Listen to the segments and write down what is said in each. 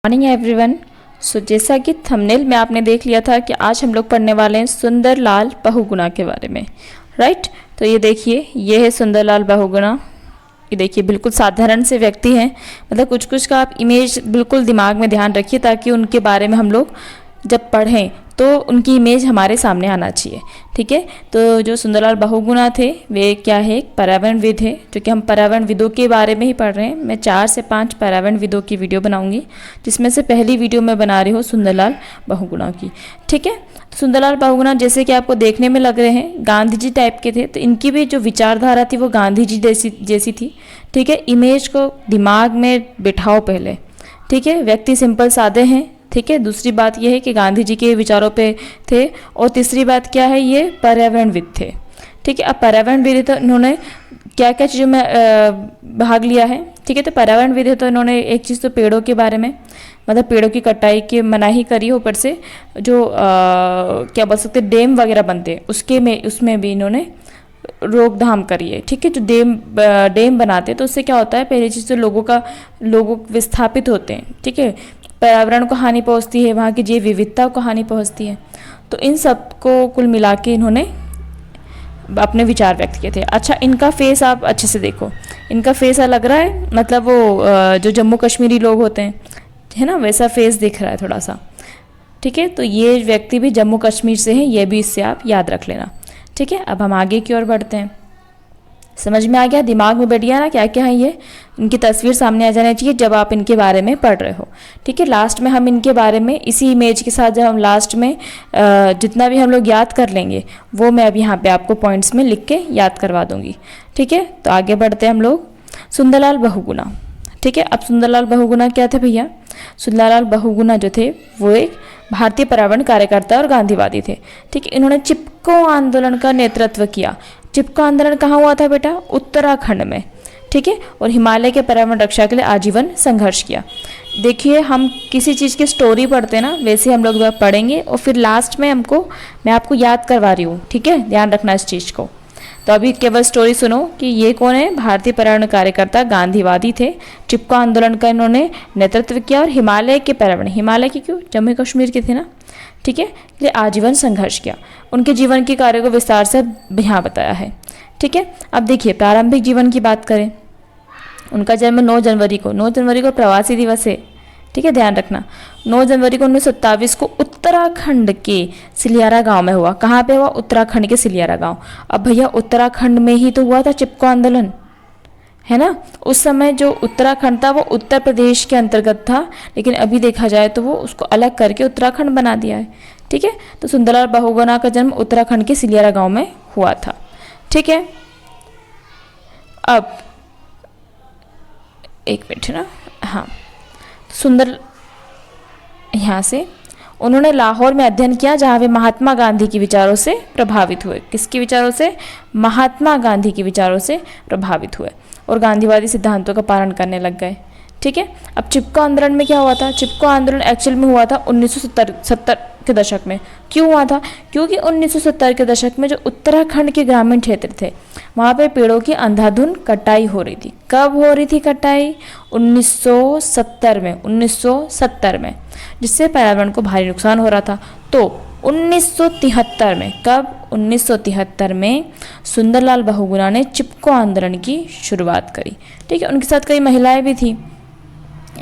Morning everyone. जैसा कि thumbnail में आपने देख लिया था कि आज हम लोग पढ़ने वाले हैं सुंदरलाल बहुगुणा के बारे में, राइट। तो ये देखिए, ये है सुंदरलाल बहुगुणा। ये देखिए, बिल्कुल साधारण से व्यक्ति हैं, मतलब कुछ कुछ का आप इमेज बिल्कुल दिमाग में ध्यान रखिए ताकि उनके बारे में हम लोग जब पढ़ें तो उनकी इमेज हमारे सामने आना चाहिए, ठीक है। तो जो सुंदरलाल बहुगुणा थे वे क्या है, एक पर्यावरणविद है, जो कि हम पर्यावरणविदों के बारे में ही पढ़ रहे हैं। मैं 4 से 5 पर्यावरणविदों की वीडियो बनाऊंगी, जिसमें से पहली वीडियो मैं बना रही हूँ सुंदरलाल बहुगुणा की, ठीक है। सुंदरलाल बहुगुणा जैसे कि आपको देखने में लग रहे हैं गांधी जी टाइप के थे, तो इनकी भी जो विचारधारा थी वो गांधी जी जैसी थी, ठीक है। इमेज को दिमाग में बिठाओ पहले, ठीक है। व्यक्ति सिंपल सादे हैं, ठीक है। दूसरी बात यह है कि गांधी जी के विचारों पे थे, और तीसरी बात क्या है, ये पर्यावरणविद थे, ठीक है। अब पर्यावरणविद तो इन्होंने क्या क्या चीज़ों में भाग लिया है, ठीक है। तो पर्यावरणविद है तो इन्होंने एक चीज़ तो पेड़ों के बारे में, मतलब पेड़ों की कटाई की मनाही करी, ऊपर से जो क्या बोल सकते डैम वगैरह बनते हैं उसमें भी इन्होंने रोकथाम करी है, ठीक है। जो डैम बनाते हैं तो उससे क्या होता है, पहली चीज़ तो लोगों विस्थापित होते हैं, ठीक है। पर्यावरण को हानि पहुंचती है, वहाँ की जैव विविधता को हानि पहुंचती है। तो इन सब को कुल मिला के इन्होंने अपने विचार व्यक्त किए थे। अच्छा, इनका फेस आप अच्छे से देखो, इनका फेस लग रहा है, मतलब वो जो जम्मू कश्मीरी लोग होते हैं, है ना, वैसा फेस दिख रहा है थोड़ा सा, ठीक है। तो ये व्यक्ति भी जम्मू कश्मीर से हैं, ये भी इससे आप याद रख लेना, ठीक है। अब हम आगे की ओर बढ़ते हैं। समझ में आ गया, दिमाग में बैठ गया ना क्या क्या है ये, इनकी तस्वीर सामने आ जानी चाहिए जब आप इनके बारे में पढ़ रहे हो, ठीक है। लास्ट में हम इनके बारे में इसी इमेज के साथ जब हम लास्ट में जितना भी हम लोग याद कर लेंगे वो मैं अब यहाँ पे आपको पॉइंट्स में लिख के याद करवा दूंगी, ठीक है। तो आगे बढ़ते हैं हम लोग। सुंदरलाल बहुगुणा, ठीक है। अब सुंदरलाल बहुगुणा क्या थे भैया, सुंदरलाल बहुगुणा जो थे वो एक भारतीय पर्यावरण कार्यकर्ता और गांधीवादी थे, ठीक है। इन्होंने चिपको आंदोलन का नेतृत्व किया। चिपको आंदोलन कहाँ हुआ था बेटा, उत्तराखंड में, ठीक है। और हिमालय के पर्यावरण रक्षा के लिए आजीवन संघर्ष किया। देखिए, हम किसी चीज़ की स्टोरी पढ़ते हैं ना, वैसे हम लोग पढ़ेंगे और फिर लास्ट में मैं आपको याद करवा रही हूँ, ठीक है। ध्यान रखना इस चीज़ को। तो अभी केवल स्टोरी सुनो कि ये कौन है, भारतीय पर्यावरण कार्यकर्ता गांधीवादी थे। चिपको आंदोलन का इन्होंने नेतृत्व किया और हिमालय के पर्यावरण, हिमालय के क्यों, जम्मू कश्मीर के थे ना, ठीक है, लिए आजीवन संघर्ष किया। उनके जीवन के कार्यों को विस्तार से यहाँ बताया है, ठीक है। अब देखिए, प्रारंभिक जीवन की बात करें, उनका जन्म 9 जनवरी को प्रवासी दिवस है, ठीक है, ध्यान रखना। 9 जनवरी को 1927 को उत्तराखंड के सिलियारा गांव में हुआ। कहाँ पे हुआ, उत्तराखंड के सिलियारा गांव। अब भैया उत्तराखंड में ही तो हुआ था चिपको आंदोलन, है ना। उस समय जो उत्तराखंड था वो उत्तर प्रदेश के अंतर्गत था, लेकिन अभी देखा जाए तो वो उसको अलग करके उत्तराखंड बना दिया है, ठीक है। तो सुंदरलाल बहुगुणा का जन्म उत्तराखंड के सिलियारा गांव में हुआ था, ठीक है। अब एक मिनट ना, हाँ, सुंदर यहाँ से उन्होंने लाहौर में अध्ययन किया, जहाँ वे महात्मा गांधी के विचारों से प्रभावित हुए। किसके विचारों से, महात्मा गांधी के विचारों से प्रभावित हुए और गांधीवादी सिद्धांतों का पालन करने लग गए, ठीक है। अब चिपको आंदोलन में क्या हुआ था, चिपको आंदोलन एक्चुअल में हुआ था 1970 के दशक में। क्यों हुआ था, क्योंकि 1970 के दशक में जो उत्तराखंड के ग्रामीण क्षेत्र थे वहाँ पे पेड़ों की अंधाधुंध कटाई हो रही थी। कब हो रही थी कटाई, 1970 में, जिससे पर्यावरण को भारी नुकसान हो रहा था। तो 1973 में, कब, 1973 में सुंदरलाल बहुगुणा ने चिपको आंदोलन की शुरुआत करी, ठीक है। उनके साथ कई महिलाएं भी थी।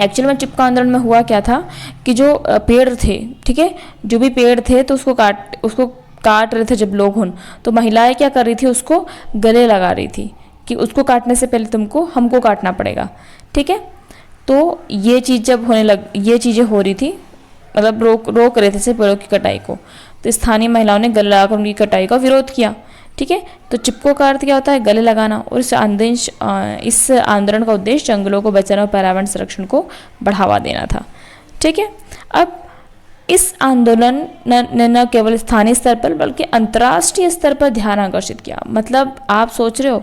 एक्चुअल में चिपको आंदोलन में हुआ क्या था कि जो पेड़ थे, ठीक है, जो भी पेड़ थे तो उसको काट रहे थे जब लोग तो महिलाएं क्या कर रही थी, उसको गले लगा रही थी कि उसको काटने से पहले हमको काटना पड़ेगा, ठीक है। तो ये चीज़ जब ये चीज़ें हो रही थी, मतलब रोक रहे थे पेड़ों की कटाई को, तो स्थानीय महिलाओं ने गले लगाकर उनकी कटाई का विरोध किया, ठीक है। तो चिपको का अर्थ क्या होता है, गले लगाना। और इस आंदोलन का उद्देश्य जंगलों को बचाना और पर्यावरण संरक्षण को बढ़ावा देना था, ठीक है। अब इस आंदोलन ने न केवल स्थानीय स्तर पर बल्कि अंतर्राष्ट्रीय स्तर पर ध्यान आकर्षित किया। मतलब आप सोच रहे हो,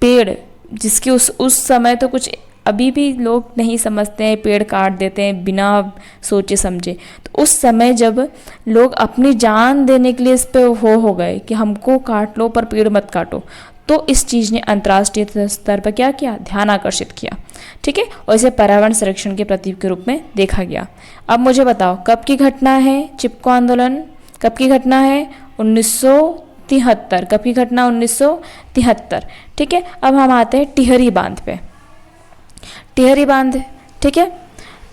पेड़ जिसकी उस समय तो कुछ अभी भी लोग नहीं समझते हैं, पेड़ काट देते हैं बिना सोचे समझे। तो उस समय जब लोग अपनी जान देने के लिए इस पे हो गए कि हमको काट लो पर पेड़ मत काटो, तो इस चीज़ ने अंतर्राष्ट्रीय स्तर पर क्या किया, ध्यान आकर्षित किया। ठीक है, और इसे पर्यावरण संरक्षण के प्रतीक के रूप में देखा गया। अब मुझे बताओ कब की घटना है चिपको आंदोलन, कब की घटना है, 1973। कब की घटना, 1973। ठीक है, अब हम आते हैं टिहरी बांध पे। टिहरी बांध, ठीक है,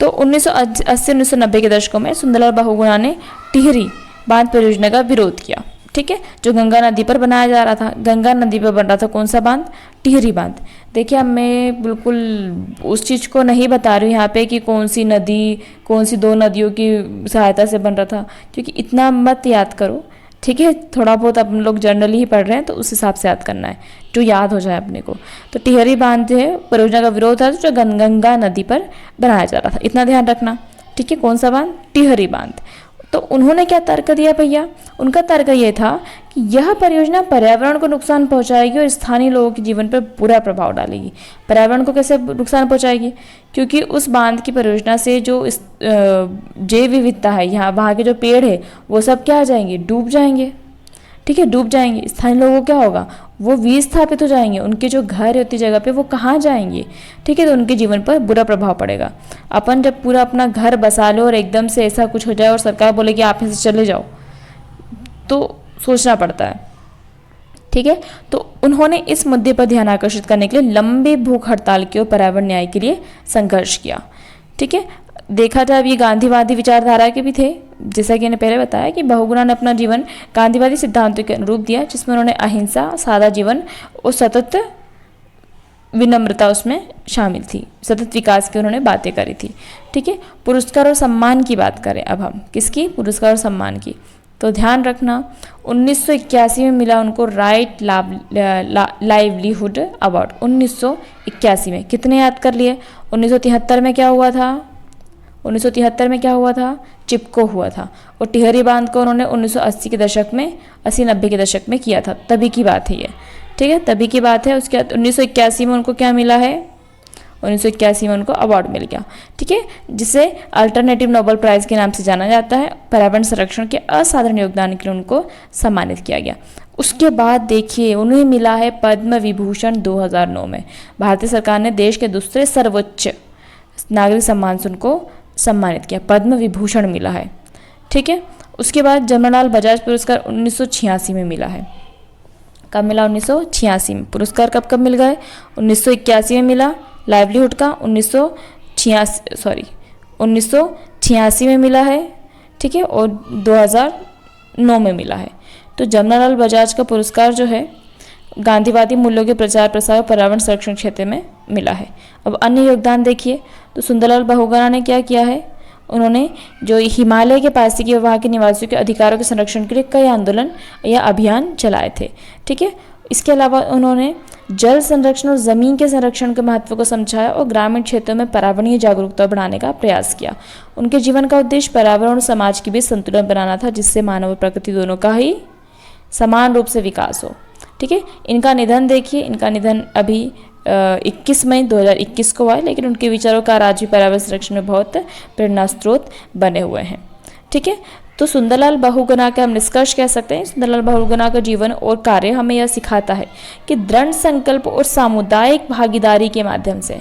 तो 1980-1990 के दशकों में सुंदरलाल बहुगुणा ने टिहरी बांध परियोजना का विरोध किया। ठीक है, जो गंगा नदी पर बनाया जा रहा था, गंगा नदी पर बन रहा था कौन सा बांध, टिहरी बांध। देखिए अब मैं बिल्कुल उस चीज़ को नहीं बता रही हूँ यहाँ पे कि कौन सी नदी, कौन सी दो नदियों की सहायता से बन रहा था, क्योंकि इतना मत याद करो। ठीक है, थोड़ा बहुत अपन लोग जनरली ही पढ़ रहे हैं तो उस हिसाब से याद करना है, जो याद हो जाए अपने को। तो टिहरी बांध जो है परियोजना का विरोध था जो गंगा नदी पर बनाया जा रहा था, इतना ध्यान रखना। ठीक है, कौन सा बांध, टिहरी बांध। तो उन्होंने क्या तर्क दिया भैया, उनका तर्क ये था कि यह परियोजना पर्यावरण को नुकसान पहुंचाएगी और स्थानीय लोगों के जीवन पर बुरा प्रभाव डालेगी। पर्यावरण को कैसे नुकसान पहुंचाएगी, क्योंकि उस बांध की परियोजना से जो इस जैव विविधता है, यहाँ वहाँ के जो पेड़ है वो सब क्या आ जाएंगे, डूब जाएंगे। ठीक है, डूब जाएंगे। स्थानीय लोगों को क्या होगा, वो विस्थापित हो जाएंगे, उनके जो घर होती जगह पे वो कहाँ जाएंगे। ठीक है, तो उनके जीवन पर बुरा प्रभाव पड़ेगा। अपन जब पूरा अपना घर बसा लो और एकदम से ऐसा कुछ हो जाए और सरकार बोले कि आप यहाँ से चले जाओ, तो सोचना पड़ता है। ठीक है, तो उन्होंने इस मुद्दे पर ध्यान आकर्षित करने के लिए लंबे भूख हड़ताल की और पर्यावरण न्याय के लिए संघर्ष किया। ठीक है, देखा जाए अब ये गांधीवादी विचारधारा के भी थे, जैसा कि मैंने पहले बताया कि बहुगुणा ने अपना जीवन गांधीवादी सिद्धांतों के अनुरूप दिया, जिसमें उन्होंने अहिंसा, सादा जीवन और सतत विनम्रता उसमें शामिल थी, सतत विकास की उन्होंने बातें करी थी। ठीक है, पुरस्कार और सम्मान की बात करें अब हम, किसकी, पुरस्कार और सम्मान की, तो ध्यान रखना 1981 में मिला उनको राइट लाइवलीहुड अवार्ड। 1981 में, कितने याद कर लिए, 1973 में क्या हुआ था, 1973 में क्या हुआ था, चिपको हुआ था। और टिहरी बांध को उन्होंने 1980 के दशक में, 80-90 के दशक में किया था, तभी की बात है ये। ठीक है, तभी की बात है। उसके बाद 1981 में उनको क्या मिला है, 1981 में उनको अवार्ड मिल गया। ठीक है, जिसे अल्टरनेटिव नोबेल प्राइज़ के नाम से जाना जाता है। पर्यावरण संरक्षण के असाधारण योगदान के लिए उनको सम्मानित किया गया। उसके बाद देखिए उन्हें मिला है पद्म विभूषण 2009 में। भारतीय सरकार ने देश के दूसरे सर्वोच्च नागरिक सम्मान से उनको सम्मानित किया, पद्म विभूषण मिला है। ठीक है, उसके बाद जमनालाल बजाज पुरस्कार 1986 में मिला है। कब मिला, 1986 में। पुरस्कार कब कब मिल गए, 1981 में मिला लाइवलीहुड का, 1986 में मिला है। ठीक है, और 2009 में मिला है। तो जमनालाल बजाज का पुरस्कार जो है गांधीवादी मूल्यों के प्रचार प्रसार और पर्यावरण संरक्षण क्षेत्र में मिला है। अब अन्य योगदान देखिए, तो सुंदरलाल बहुगुणा ने क्या किया है, उन्होंने जो हिमालय के पास के वहाँ के निवासियों के अधिकारों के संरक्षण के लिए कई आंदोलन या अभियान चलाए थे। ठीक है, इसके अलावा उन्होंने जल संरक्षण और ज़मीन के संरक्षण के महत्व को समझाया और ग्रामीण क्षेत्रों में पर्यावरणीय जागरूकता बढ़ाने का प्रयास किया। उनके जीवन का उद्देश्य पर्यावरण और समाज के बीच संतुलन बनाना था, जिससे मानव और प्रकृति दोनों का ही समान रूप से विकास हो। ठीक है, इनका निधन देखिए, इनका निधन अभी 21 मई 2021 को हुआ है, लेकिन उनके विचारों का आज भी पर्यावरण संरक्षण में बहुत प्रेरणा स्रोत बने हुए हैं। ठीक है, तो सुंदरलाल बहुगुणा का हम निष्कर्ष कह सकते हैं, सुंदरलाल बहुगुणा का जीवन और कार्य हमें यह सिखाता है कि दृढ़ संकल्प और सामुदायिक भागीदारी के माध्यम से,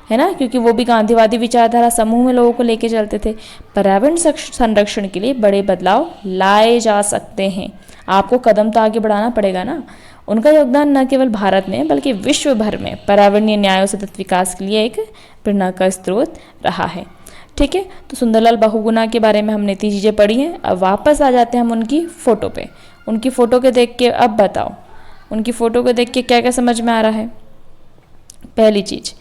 है ना, क्योंकि वो भी गांधीवादी विचारधारा समूह में लोगों को लेके चलते थे, पर्यावरण संरक्षण के लिए बड़े बदलाव लाए जा सकते हैं। आपको कदम तो आगे बढ़ाना पड़ेगा ना। उनका योगदान न केवल भारत में बल्कि विश्व भर में पर्यावरणीय न्याय और सतत विकास के लिए एक प्रेरणा का स्रोत रहा है। ठीक है, तो सुंदरलाल बहुगुणा के बारे में हमने इतनी चीज़ें पढ़ी हैं। अब वापस आ जाते हैं हम उनकी फ़ोटो पे। उनकी फ़ोटो के देख के अब बताओ, उनकी फ़ोटो को देख के क्या क्या समझ में आ रहा है। पहली चीज़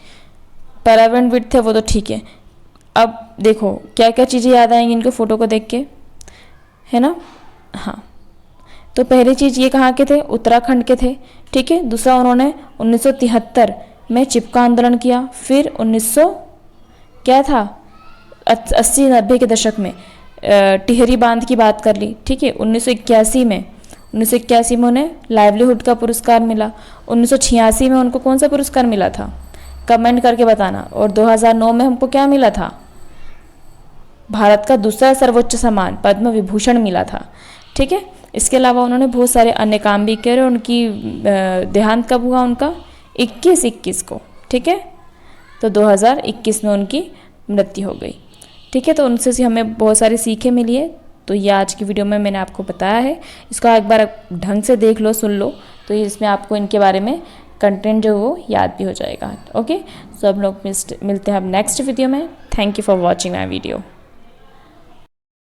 पर्यावरणविद थे वो तो ठीक है, अब देखो क्या क्या चीज़ें याद आएंगी इनको फ़ोटो को देख के, है ना। हाँ, तो पहली चीज़ ये कहाँ के थे, उत्तराखंड के थे। ठीक है, दूसरा उन्होंने 1973 में चिपको आंदोलन किया। फिर 1900 क्या था 80-90 के दशक में टिहरी बांध की बात कर ली। ठीक है, 1981 में उन्हें लाइवलीहुड का पुरस्कार मिला। 1986 में उनको कौन सा पुरस्कार मिला था, कमेंट करके बताना। और 2009 में हमको क्या मिला था, भारत का दूसरा सर्वोच्च सम्मान पद्म विभूषण मिला था। ठीक है, इसके अलावा उन्होंने बहुत सारे अन्य काम भी किए और उनकी देहांत कब हुआ उनका 21 को, ठीक है। तो 2021 में उनकी मृत्यु हो गई, ठीक है। तो उनसे हमें बहुत सारी सीखें मिली है। तो ये आज की वीडियो में मैंने आपको बताया है, इसको एक बार ढंग से देख लो, सुन लो, तो इसमें आपको इनके बारे में कंटेंट जो वो याद भी हो जाएगा। ओके, सो हम लोग मिलते हैं अब नेक्स्ट वीडियो में। Thank you for watching my video.